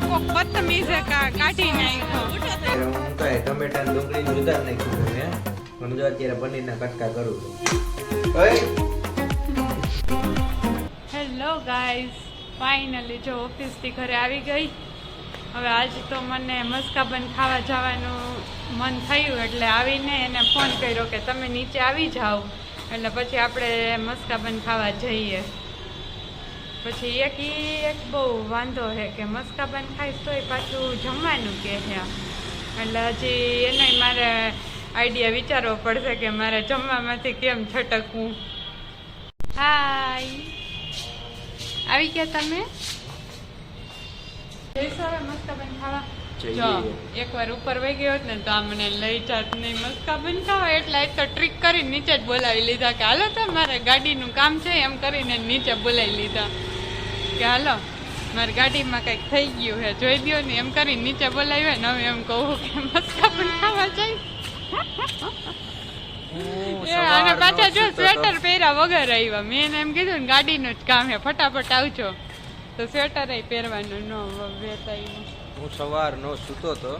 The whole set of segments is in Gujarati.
કોક બદતમીઝે કાઢી નાખ્યો. હું કહે ટમેટા ને ડુંગળી જુદા નાખ્યું મેં. હું જો અત્યારે પનીરના કટકા કરું છું. હેલો ગાઈઝ, ફાઇનલી જો ઓફિસથી ઘરે આવી ગઈ. હવે આજ તો મને મસ્કાબન ખાવા જવાનું મન થયું એટલે આવીને એને ફોન કર્યો કે તમે નીચે આવી જાઓ એટલે પછી આપણે મસ્કાબન ખાવા જઈએ. પછી એક બહુ વાંધો છે કે મસ્કાબન ખાઈશ તોય પાછું જમવાનું કે છે એટલે હજી એને મારે આઈડિયા વિચારવો પડશે કે મારે જમવામાંથી કેમ છટકવું. હાય, આવી ગયા તમે? જઈશો હવે મસ્કાબન ખાવા? જો એકવાર ઉપર વહી ગયો ને તો આ મને લઈ જાત નહીં મસ્કાબન ખાવા, એટલે તો ટ્રીક કરીને નીચે જ બોલાવી લીધા કે હાલો તો મારે ગાડીનું કામ છે એમ કરીને નીચે બોલાવી લીધા કે હાલો મારી ગાડીમાં કંઈક થઈ ગયું છે જોઈ દો ને એમ કરીને નીચે બોલાવ્યા ને હવે એમ કહું કે મસ્કાબન ખાવા જાય. અને પાછા જો સ્વેટર પહેર્યા વગર આવ્યા. મેં એને એમ કીધું ને ગાડીનું જ કામ છે ફટાફટ આવજો, તો સ્વેટર પહેરવાનું ન વેતાયું. હું સવારનો સૂતો હતો,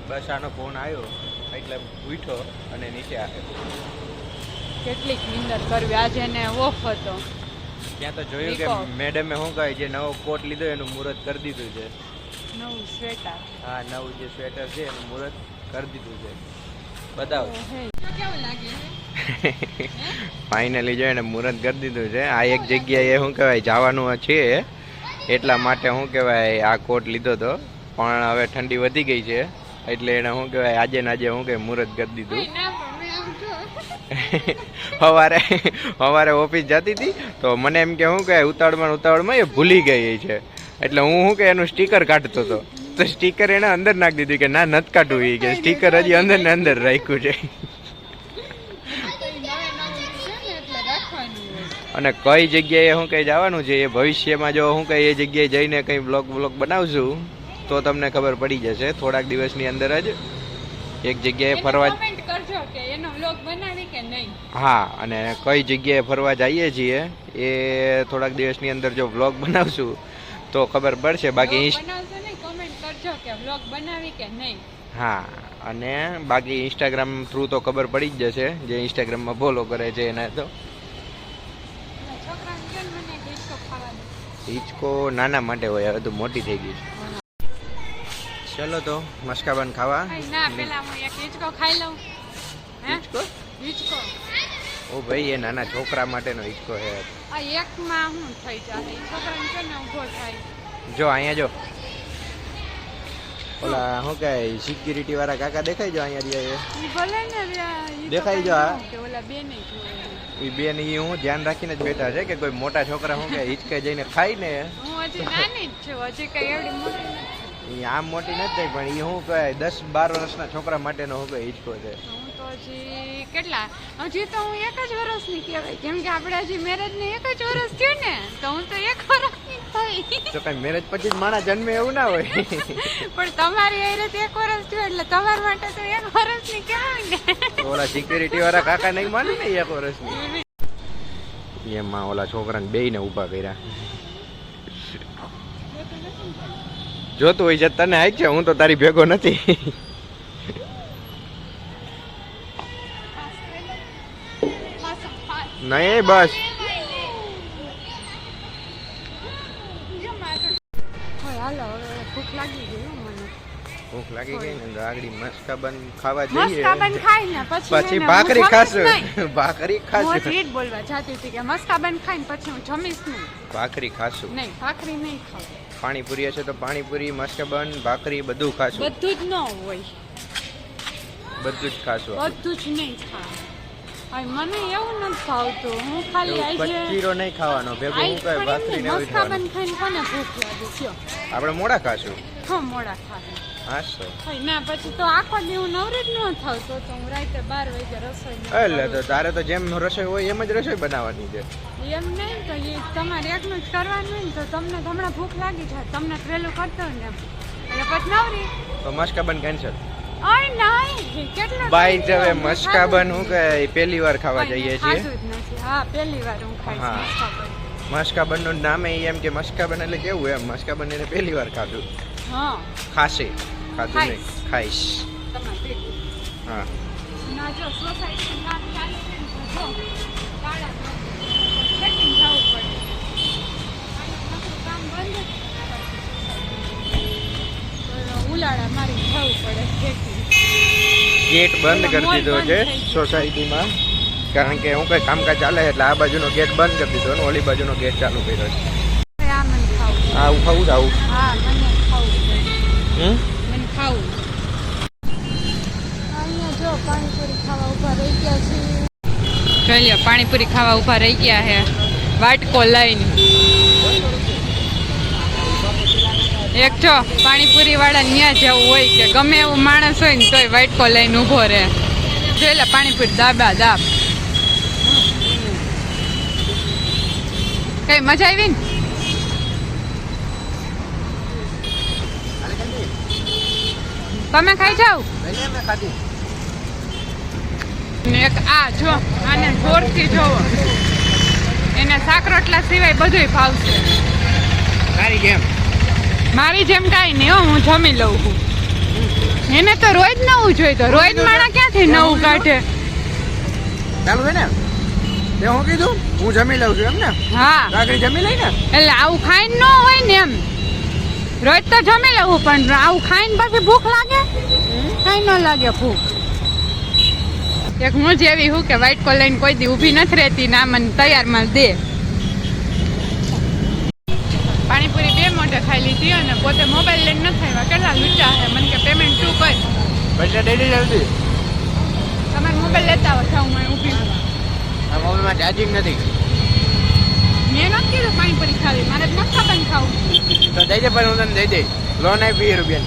બસ આનો ફોન આવ્યો એટલે ઉઠ્યો અને નીચે આવ્યો. કેટલીક નિંદર કરવી, આજે એને ઓફ હતો. ત્યાં તો જોયું કે મેડમે શું કહે જે નવો કોટ લીધો એનું મુહૂર્ત કરી દીધું છે. નવું સ્વેટર? હા, નવું જે સ્વેટર છે એનું મુહૂર્ત કરી દીધું છે. બતાવો કેવું લાગે? ફાઇનલી જો એને મુહૂર્ત કરી દીધું છે. આ એક જગ્યાએ શું કહેવાય જવાનું છે એટલા માટે શું કહેવાય આ કોટ લીધો હતો, પણ હવે ઠંડી વધી ગઈ છે એટલે એને શું કહેવાય આજે ને આજે શું કહેવાય મુહૂર્ત કરી દીધું. સવારે ઓફિસ જતી હતી તો મને એમ કે શું કહે ઉતાવળમાં એ ભૂલી ગઈ છે એટલે હું શું કે એનું સ્ટીકર કાઢતો હતો તો સ્ટીકર એને અંદર નાખી દીધું કે ના નથી કાઢવું એ કે સ્ટીકર હજી અંદર ને અંદર રાખ્યું છે. અને કઈ જગ્યાએ શું કઈ જવાનું છે એ ભવિષ્યમાં જો શું કઈ એ જગ્યાએ જઈને કઈ બ્લોગ બનાવશું તો તમને ખબર પડી જશે. થોડાક દિવસની અંદર જ એક જગ્યાએ ફરવા હા, અને કઈ જગ્યાએ ફરવા જઈએ છીએ એ થોડાક દિવસની અંદર જો બ્લોગ બનાવશું તો ખબર પડશે. બાકી હા, અને બાકી ઇન્સ્ટાગ્રામ થ્રુ તો ખબર પડી જ જશે. જે ઇન્સ્ટાગ્રામમાં ફોલો કરે છે એને તો. હિચકો નાના માટે હોય, હવે તો મોટી થઈ ગઈ છે. ચલો તો મસ્કાબન ખાવા. ના, પેલા હું એક હિચકો ખાઈ લઉં. હિચકો ઓ ભાઈ, એ નાના છોકરા માટેનો હિચકો છે. આ એકમાં શું થઈ જાય? છોકરાને છે ને ઊભો થાય. જો અહીંયા જો ઓલા શું કહે સિક્યુરિટી વાળા કાકા દેખાય જો અહીંયા રહ્યા ભલે ને દેખાય જો. આ ઓલા બે નહીં એ બેન એ હું ધ્યાન રાખીને જ બેઠા છે કે કોઈ મોટા છોકરા શું કે હિચકે જઈને ખાય ને. હું હજી નાની જ છું, હજી કઈ એવડી મોટી નથી. આમ મોટી નથી પણ એ શું કહે 10-12 વર્ષના છોકરા માટેનો શું કહે હિચકો છે. હું તો હજી કેટલા હજી તો હું 1 જ વર્ષની કહેવાય, કેમ કે આપણે હજી મેરેજ ને 1 જ વર્ષ થયું ને તો હું તો 1 વર્ષની થઈ. તો કઈ મેરેજ પછી જ માણસ જન્મે એવું ના હોય. પણ તમારી એ રીતે 1 વર્ષ થયું એટલે તમારા માટે તો 1 વર્ષની કહેવાય ને. ઓલા સિક્યુરિટી વાળા કાકા નહીં માને ને 1 વર્ષની. એમાં ઓલા છોકરાને બેયને ઊભા કર્યા. જોતું હોય છે તને આઈ છે, હું તો તારી ભેગો નથી. નહીં બસ ભૂખ લાગી ગઈ મને. ભૂખ લાગી ગઈ ને ગાગડી મસ્કાબન ખાવા જઈએ. મસ્કાબન ખાઈને પછી ભાખરી ખાશું. ભાખરી ખાશું. હું જ બોલવા જાતી હતી કે મસ્કાબન ખાઈને પછી હું જમીશ નહીં. ભાખરી ખાશું. નહીં, ભાખરી નહીં ખાવ. પાણીપુરી હશે તો પાણીપુરી, મસ્કાબન, ભાખરી બધું ખાશું. બધું જ ન હોય, બધું જ ખાશું. બધું જ નહીં ખાવ. મને એવું નથી ભાવતું. હું ખાલી કચીરો નહીં ખાવાનો, ભેગું હું કહે ભાખરી ને એવું મસ્કાબન ખાઈને કોને ભૂખ લાગે છે? આપણે મોડા ખાશું. હા, મોડા ખાશું. હાસો ના પછી તો આખો દી હું નવરી જ ન થાવ તો હું રાતે 12 વાગે રસોઈ એટલે તો તારે તો જેમ રસોઈ હોય એમ જ રસોઈ બનાવવાની છે. એમ નહીં તો એ તમારે એકલું જ કરવાનું હોય ને તો તમને હમણાં ભૂખ લાગી જાય, તમને પેલું કરતો હોય ને એટલે પછી નવરી. તો મસ્કાબન કેન્સલ. અરે નહીં, કેટલું બાઈ હવે મસ્કાબન હું કે પહેલી વાર ખાવા જઈએ છીએ. હા, પહેલી વાર હું ખાઈશ મસ્કાબન. મસ્કાબન નું નામે એમ કે મસ્કાબન એટલે કેવું એમ મસ્કાબન એને પહેલી વાર ખાધું. હા ખાશે ખાધું નહીં ખાઈશ તમારે ભેગું. હા ના જો સોસાયટી કામ ચાલે છે ને તો જો તાળા સેટિંગ થવું પડે. આનું કામ બંધ તો ઉલાળા મારી થવું પડે ખેતી. ગેટ બંધ કરી દીધો છે સોસાયટીમાં કારણ કે હું કઈ કામકાજ ચાલે એટલે આ બાજુનો ગેટ બંધ કરી દીધો અને ઓલી બાજુનો ગેટ ચાલુ કર્યો છે. આ મને ખાવું. આ હું ખાવું જ આવું હા મને ખાવું છે. હમ મને ખાવું. અહીંયા જો પાણીપુરી ખાવા ઊભા રહી ગયા છે. જોઈ લ્યો પાણીપુરી ખાવા ઊભા રહી ગયા છે વાટકો લઈને. એક જો પાણીપુરી વાળા ન્યા જવું હોય કે ગમે એવું માણસ હોય ને તોય વાટકો લઈને ઊભો રહે. જોઈ લે પાણીપુરી દાબા દાબ. કઈ મજા આવી ને? તમે ખાઈ જાવ. એક આ જો આને જોરથી જોવો એને શાક રોટલા સિવાય બધુંય ભાવશે. સારી ગેમ મારી જેમ કાંઈ નહીં હો, હું જમી લઉં છું. એને તો રોજ નવું જોઈએ તો રોજ માણા ક્યાંથી નવું કાઢે. ચાલુ છે ને તે હું કીધું હું જમી લઉં છું એમ ને હા રાત્રે જમી લઈ ને એટલે આવું ખાઈને ન હોય ને એમ. રોજ તો જમી લેવું પણ આવું ખાઈને પછી ભૂખ લાગે કાંઈ ન લાગે ભૂખ. એક હું જેવી હું કે વાઇટ કોલ લઈને કોઈ દી ઊભી નથી રહેતી ના મને તૈયારમાં દે. પાણીપુરી 2 મોઢે ખાઈ લીધી અને પોતે મોબાઈલ લઈને નથી આવ્યા. કેટલા લૂચા છે મને કે પેમેન્ટ તું કર. પૈસા ડેલી જલ્દી તમારે મોબાઈલ લેતા આવો થાવ હું ઊભી છું. આ મોબાઈલમાં ચાર્જિંગ નથી મેં નથી કીધું પાણીપુરી ખાવી મારે મસ્કા બંધ ખાવું. તો દઈ દે પણ હું તને દઈ દઈ લોન આપી 20 રૂપિયા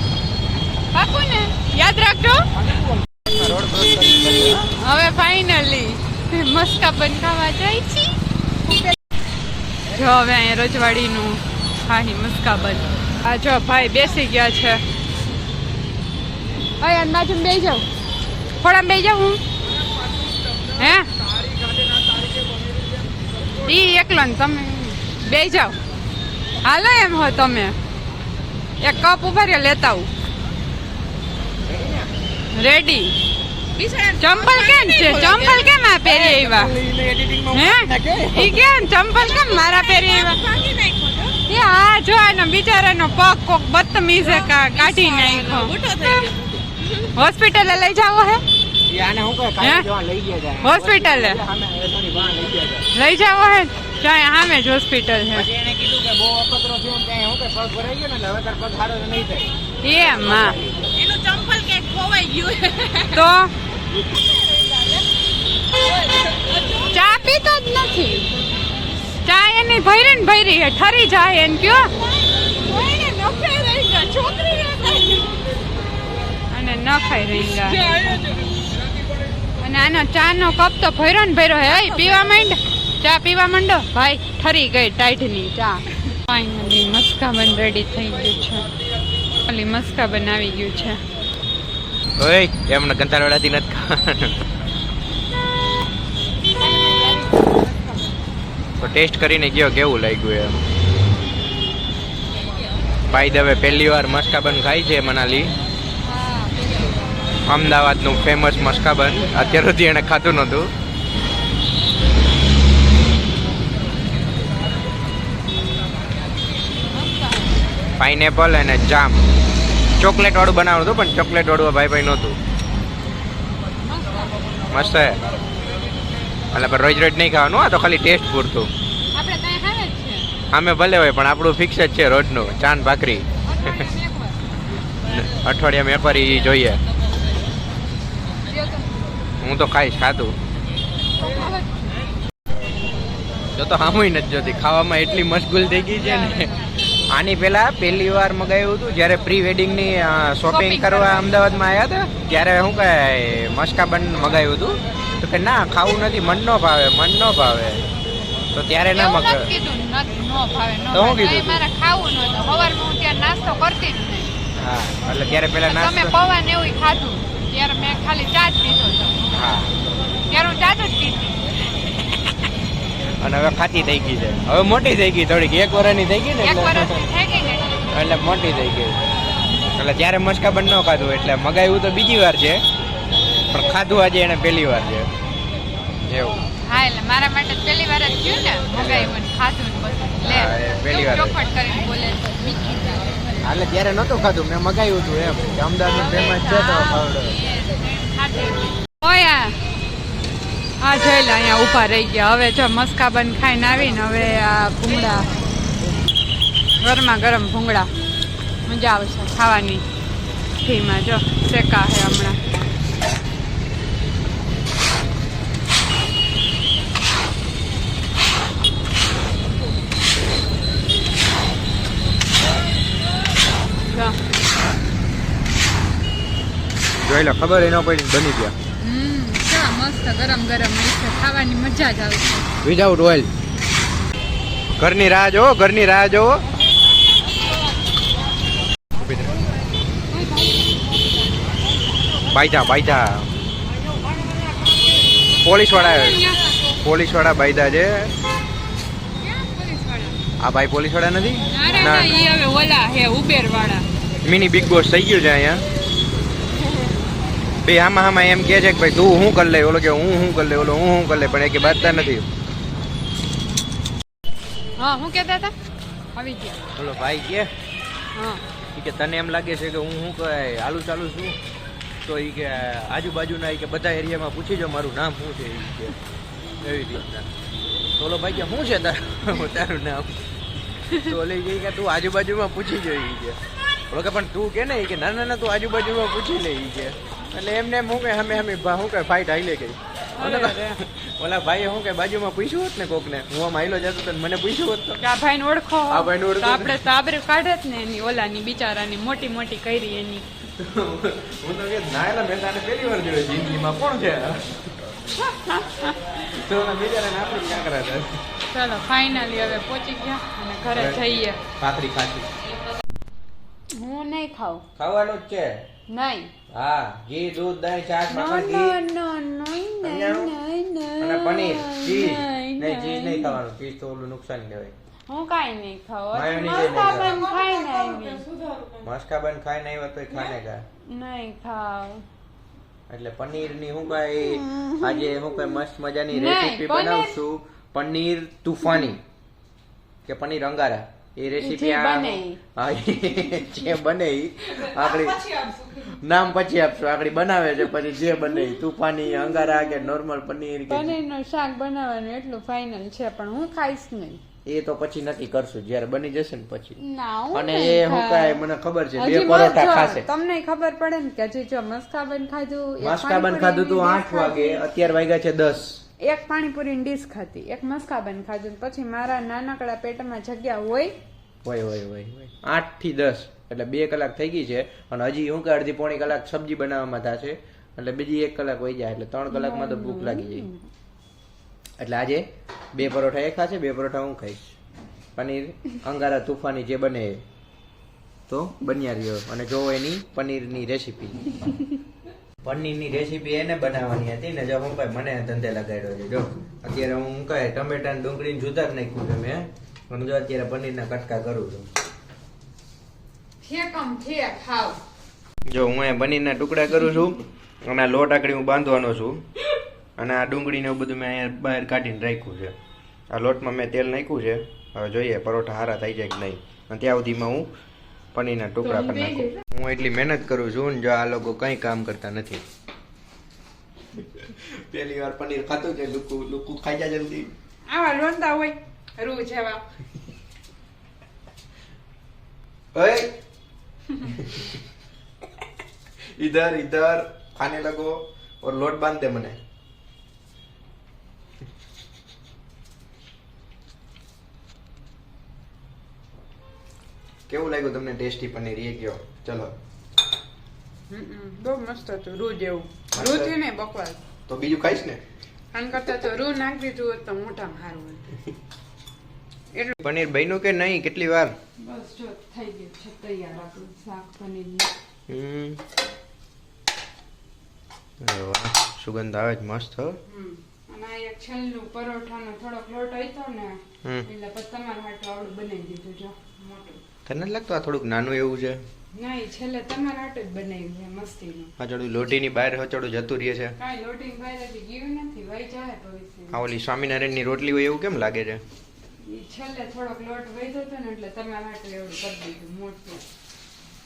પાકું ને યાદ રાખજો. રોડ ક્રોસ કરી હવે ફાઇનલી મસ્કા બંધ ખાવા જાય છે. જો હવે અહીંયા રજવાડીનું ખાહી મસ્કા બંધ. આ જો ભાઈ બેસી ગયા છે. અહીંયા બાજુ બેસી જાઉં થોડા બેસી જાઉં હું હે ઈ એકલો ને તમે બેસી જાઓ. હાલો એમ હો તમે એક કપ ઉભા રહ્યો લેતા આવું. રેડી ચંપલ કેમ છે? ચંપલ કેમ આ પહેરી આવ્યા હે? ઈ કેમ ચંપલ કેમ મારા પહેરી આવ્યા? એ હા જો આનો બિચારાનો પગ કોક બદતમીઝે કાઢી નાખ્યો. હોસ્પિટલે લઈ જાવો હે? આને હું કહે હે? કાઈ લઈ ગયા જાય હોસ્પિટલે સોરી વાં લઈ ગયા જાય લઈ જાવો હે? ત્યાં સામે જ હોસ્પિટલ છે. પછી એને કીધું કે બહુ અપકરો થયો ને ત્યાં હું કે પગ ભરાઈ ગયો ને એટલે હવે તાર પગ સારો નહીં થાય એમ હા એનું ચંપલ કે ખોવાઈ ગયું તો ચા પીતો જ નથી. ચા એની ભરી ને ભરી હે ઠરી જાય એને કયો કોઈને નફે રહી ગયા છોકરી અને ન ખાઈ રહી ગયા. અને આનો ચા નો કપ તો ભર્યો ને ભર્યો હે. એ પીવા માંડ ચા પીવા માંડો ભાઈ ઠરી ગઈ ટાઈટની ચા. ફાઇનલી મસ્કાબન રેડી થઈ ગયું છે. ઓલી મસ્કાબન આવી ગયું છે. ઓય એમને કંટાળવાડાથી નથી ખાવાનું તો ટેસ્ટ કરીને ગયો કેવું લાગ્યું એમ. ભાઈ દવે પહેલી વાર મસ્કાબન ખાઈ છે મનાલી. અમદાવાદનું ફેમસ મસ્કાબન અત્યાર સુધી એને ખાધું નહોતું. પાઇનેપલ અને જામ ચોકલેટ વાળું બનાવવાનું હતું પણ ચોકલેટ વાળું ભાઈ નહોતું. મસ્ત હે એટલે પણ રોજ રોજ નહીં ખાવાનું. આ તો ખાલી ટેસ્ટ પૂરતું. આપણે ત્યાં ખાવે જ છે. આમે ભલે હોય પણ આપણું ફિક્સ જ છે રોજનું ચાન ભાખરી. અઠવાડિયામાં એકવાર ઈ જોઈએ. હું તો ખાઈશ ખાતું જો તો હામુય નથી જોતી. ખાવામાં એટલી મશગુલ થઈ ગઈ છે ને. આની પહેલા પહેલી વાર મગાવ્યું હતું જ્યારે પ્રી વેડિંગની શોપિંગ કરવા અમદાવાદમાં આવ્યા હતા ત્યારે શું કહે મસ્કાબન મગાવ્યું હતું તો કે ના ખાવું નથી મન ન ભાવે મન ન ભાવે તો ત્યારે ના મગાવ્યું. તો શું કીધું? મારે ખાવું નહોતું. સવારમાં હું ત્યાં નાસ્તો કરતી જ નહીં. હા એટલે ત્યારે પહેલા તમે નાસ્તો પૌવા ને એવું ખાધું ત્યારે મેં ખાલી ચા જ પીધો હતો. હા ત્યારે હું ચા જ પીધી. અને હવે ખાતી થઈ ગઈ છે. હવે મોટી થઈ ગઈ થોડીક 1 વર્ષની થઈ ગઈ ને એક વર્ષની થઈ ગઈ ને એટલે મોટી થઈ ગઈ. એટલે ત્યારે મસ્કાબન ન ખાધું એટલે મગાવ્યું તો બીજી વાર છે પણ ખાધું આજે એને પહેલી વાર છે એવું. હા એટલે મારા માટે પહેલી વાર જ થયું ને મગાવ્યું ને ખાધું ને બધું. લે હા, એ પહેલી વાર જ. ચોખવટ કરીને બોલે છે મીઠી વાત. હાલે ત્યારે નહોતું ખાધું મેં મગાવ્યું હતું એમ કે અમદાવાદનું ફેમસ છે તો ખાવડો. ઓયા આ જોઈ લે અહીંયા ઊભા રહી ગયા. હવે જો મસ્કાબન ખાઈને આવીને હવે આ ભૂંગળા ગરમા ગરમ ભૂંગળા મજા આવશે ખાવાની. ઘીમાં જો શેકા છે હમણાં. જો. જોઈ લો ખબર એનો પડી બની ગયા કેવા મસ્ત ગરમ ગરમ હોય છે ખાવાની મજા જ આવશે. Without oil. ઘરની રાહ જોવો ઘરની રાહ જોવો. બાયધા બાયધા પોલીસ વાળા બાયધા છે. આ ભાઈ પોલીસ વાળા નથી ના ઈ હવે ઓલા હે ઉબેર વાળા. મિની બિગ બોસ થઈ ગયું છે અહીંયા. બે આમાં એમ કે છે કે ભાઈ તું હું કરી લે ઓલો કે હું કરી લે ઓલો હું કરી લે પણ એ કે બાંધતા નથી. હા હું કહેતા હતા આવી ગયા. ઓલો ભાઈ કે હા કે તને એમ લાગે છે કે હું કહે આલુ ચાલુ છું તો એ કે આજુબાજુના કે બધા એરિયામાં પૂછી જો મારું નામ શું છે એ કે એવી રીતના. તો ઓલો ભાઈ કે શું છે તારું નામ તો ઓલી કે તું આજુબાજુમાં પૂછી જો એ કે ઓલો કે પણ તું કે ને કે ના ના ના તું આજુબાજુમાં પૂછી લે એ કે એટલે એમને હું કે અમે શું કે ફાઇટ હાઈલે ગઈ. ઓલા ભાઈએ શું કે બાજુમાં પૂછ્યું હોત ને કોકને હું આમ હાઈલો જતો તો મને પૂછ્યું હોત તો કે આ ભાઈને ઓળખો. આ ભાઈને ઓળખો. તો આપણે તો આબરૂ કાઢે જ ને એની ઓલાની બિચારાની મોટી મોટી કરી એની. હું તો કે નાયલા મહેતાને પહેલી વાર જોયો જિંદગીમાં કોણ છે તો ઓલા બિચારાને આપણે ક્યાં કરાતા. ચાલો ફાઇનલી હવે પહોંચી ગયા અને ઘરે જઈએ. ખાતરી ખાતરી હું નહીં ખાઉં. ખાવાનું જ છે. નહીં. હા ઘી દૂધ દહીં છાશ નો માખણ નો ઘી નો નો અને પનીર ચીઝ નહીં ચીઝ નહીં ખાવાનું ચીઝ તો ઓલું નુકસાન કહેવાય. હું કાઈ નહીં ખાઉં. માયોનીઝ નહીં મસ્કાબન ખાઈને આવી. મસ્કાબન ખાઈ નહીં હોય તો ખાને કા નહીં ખાવ. એટલે પનીરની હું કઈ આજે હું કઈ મસ્ત મજાની નહીં, રેસીપી પનીર- બનાવશું. પનીર તુફાની કે પનીર અંગારા એ રેસીપી જે બને ઈ. હા જે બને ઈ આગળ નામ પછી આપશું આગળ બનાવે છે પછી જે બને ઈ તુફાની અંગારા કે નોર્મલ પનીર કે પનીરનું શાક બનાવવાનું એટલું ફાઇનલ છે પણ હું ખાઈશ નહીં. એ તો પછી નક્કી કરશું જ્યારે બની જશે ને પછી. ના હું અને નહીં એ હું ખાઉં. કાંઈ મને ખબર છે હજી બે પરોઠા જો ખાશે. તમને ખબર પડે ને કે હજી જો મસ્કાબન ખાધું એક મસ્કાબન ખાધું તું 8 વાગે અત્યારે વાગ્યા છે 10. એક પાણીપુરી ડીશ ખાધી એક મસ્કાબન ખાધું ને પછી મારા નાનકડા પેટમાં જગ્યા હોય. હોય 8 થી 10 એટલે 2 કલાક થઈ ગઈ છે અને હજી હું કે અડધી પોણી કલાક સબ્જી બનાવવામાં થશે એટલે બીજી 1 કલાક વહી જાય એટલે 3 કલાકમાં તો ભૂખ લાગી જાય. એટલે આજે 2 પરોઠા એ ખાશે 2 પરોઠા હું ખાઈશ. પનીર અંગારા તુફાની જે બને એ તો બન્યા રહ્યો અને જો એની પનીરની રેસીપી પનીરની રેસીપી એને બનાવવાની હતી ને જો હું કઈ મને ધંધે લગાડ્યો છે. જો અત્યારે હું કહે ટમેટા ને ડુંગળી જુદા જ નાખ્યું છે મેં અને જો અત્યારે પનીરના કટકા કરું છું. જો હું અહીંયા પનીરના ટુકડા કરું છું અને આ લોટ આકડી હું બાંધવાનો છું અને આ ડુંગળીને એવું બધું મેં અહીંયા બહાર કાઢીને રાખ્યું છે. આ લોટમાં મેં તેલ નાખ્યું છે. હવે જોઈએ પરોઠા સારા થઈ જાય કે નહીં અને ત્યાં સુધીમાં હું પનીરના ટુકડા કરી નાખું. હું એટલી મહેનત કરું છું ને જો આ લોકો કંઈ કામ કરતા નથી. પહેલી વાર પનીર ખાતું છે લુકુ ખાઈ જા જલ્દી. આવા લોંદા હોય રૂ જેવા. ओए इधर इधर खाने लगो और लोट बांध दे मने. કેવું લાગ્યું તમને ટેસ્ટી પનીર એ કયો ચલો. બહુ મસ્ત હતું રૂ જેવું. રૂ થી ને બકવાસ તો બીજું ખાઈશ ને આન કરતા તો રૂ નાખી દીધું હોત તો મોઢામાં સારું હતું. પનીર બન્યું કે નહીં કેટલી વાર બસ જો થઈ ગયું છે તૈયાર આપણું શાક પનીર. અરે વાહ સુગંધ આવે છે મસ્ત હો. અને આ એક છેલ્લું પરોઠાનો થોડોક લોટ હતો ને એટલે પછી તમારા હાટું આવડું બનાવી દીધું જો મોટું. તને નથી લાગતું આ થોડુંક નાનું એવું છે ના ઈ છેલ્લે તમારા હાટુ જ બનાવ્યું છે મસ્તીનું. હચડું લોઢીની બહાર હચડું જતું રહે છે. કાંઈ લોટિંગ બહારથી ગયું નથી, વહી જાય ભવિષ્ય. આ ઓલી સ્વામિનારાયણની રોટલી હોય એવું કેમ લાગે છે? ઈ છેલ્લે થોડોક લોટ વધ્યો હતો ને એટલે તમારા હાટુ એવું કરી દીધું મોટું.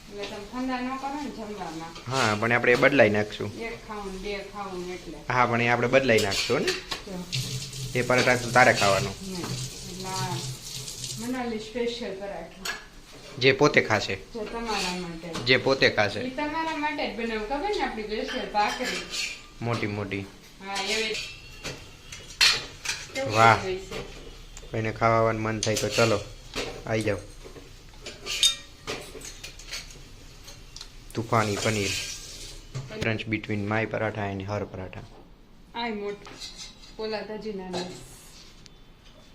એટલે તમે ઠંડા ન કરો ને જમવામાં. હા પણ આપણે એ બદલાઈ નાખશું. એક ખાવું ને બે ખાવું ને એટલે. હા પણ એ આપણે બદલાઈ નાખશું ને. તો એ પરાઠા તો તારે ખાવાનું, નહીં. એટલે આ મનાલી સ્પેશિયલ પરાઠું જે પોતે ખાશે, જે તમારા માટે. જે પોતે ખાશે. ઈ તમારા માટે જ બનાવું, ખબર ને આપણી સ્પેશિયલ ભાખરી. મોટી મોટી. હા એવી. કેવું વાહ. હોય છે? કોઈને ખાવાનું મન થાય તો ચલો આવી જાઓ. તૂફાની paneer, difference between my paratha and her paratha. આય મોટું ઓલા હજી નાના.